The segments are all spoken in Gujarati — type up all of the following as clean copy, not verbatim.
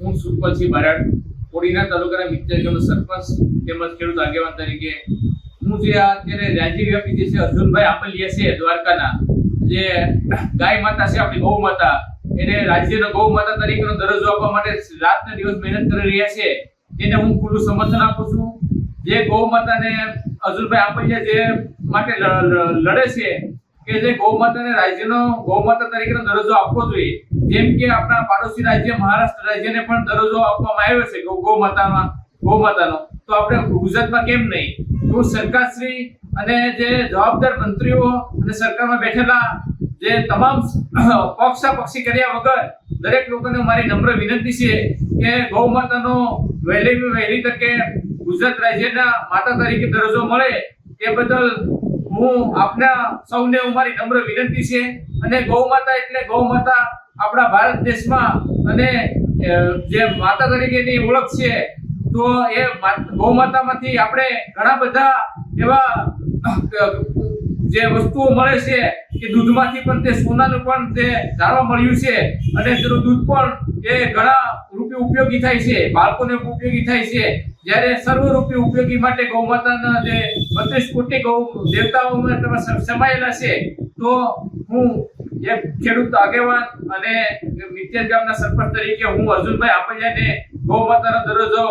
હું સુરપલસિંહ બારડ કોડીના તાલુકાના મિત્રજનો સરપંચ તેમજ ખેડૂત આગેવાન તરીકે હું જે અત્યારે રાજ્યવ્યાપી જે છે અર્જુનભાઈ આંબલિયા છે દ્વારકાના, જે ગાય માતા છે આપણી ગૌ માતા, એને રાજ્યનો ગૌ માતા તરીકેનો દરજ્જો આપવા માટે રાત ને દિવસ મહેનત કરી રહ્યા છે, એને હું ખુલ્લું સમર્થન આપું છું. જે ગૌ માતાને અર્જુનભાઈ આંબલિયા જે માટે લડે છે કે જે ગૌ માતાને રાજ્યનો ગૌ માતા તરીકેનો દરજ્જો આપવો જોઈએ, જેમ કે આપણા પાડોશી રાજ્ય મહારાષ્ટ્ર રાજ્યને પણ દરજ્જો આપવામાં આવ્યો છે ગૌ માતાનો, તો આપણે ગુજરાતમાં કેમ નહીં? તો સરકારશ્રી અને જે જવાબદાર મંત્રીઓ અને સરકારમાં બેઠેલા જે તમામ પક્ષી કર્યા વગર દરેક લોકોને મારી નમ્ર વિનંતી છે કે ગૌ માતાનો વહેલી તકે ગુજરાત રાજ્યના માતા તરીકે દરજ્જો મળે એ બદલ હું આપના સૌને મારી નમ્ર વિનંતી છે. અને ગૌ માતા એટલે ગૌ માતા આપણા ભારત દેશમાં અને જે માતા તરીકેની ઓળખ છે, તો એ ગૌ માતામાંથી આપણે ઘણા બધા એવા જે વસ્તુઓ મળે છે કે દૂધમાંથી પણ તે સોનાનું પણ તે જાણવા મળ્યું છે, અને તેનું દૂધ પણ એ ઘણા રૂપે ઉપયોગી થાય છે, બાળકોને ઉપયોગી થાય છે. જ્યારે સર્વરૂપે ઉપયોગી માટે ગૌ માતાના જે 32 કોટી ગૌ દેવતાઓમાં સમાયેલા છે, તો હું એક ખેડૂત આગેવાન અને મિત્યજ ગામના સરપંચ તરીકે હું અર્જુનભાઈ આંબલિયાને ગૌ માતાનો દરજ્જો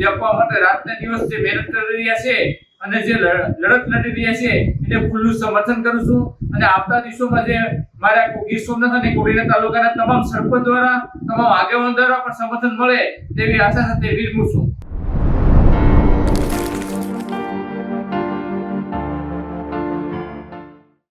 આપવા માટે રાતને દિવસ જે મહેનત કરી રહ્યા છે અને જે લડત લડી રહ્યા છે એને ખુલ્લું સમર્થન કરું છું. અને આવતા દિવસોમાં જે મારા ગીર સોમનાથ અને કોડીના તાલુકાના તમામ સરપંચ દ્વારા, તમામ આગેવાન દ્વારા પણ સમર્થન મળે તેવી આશા સાથે વિરમું છું.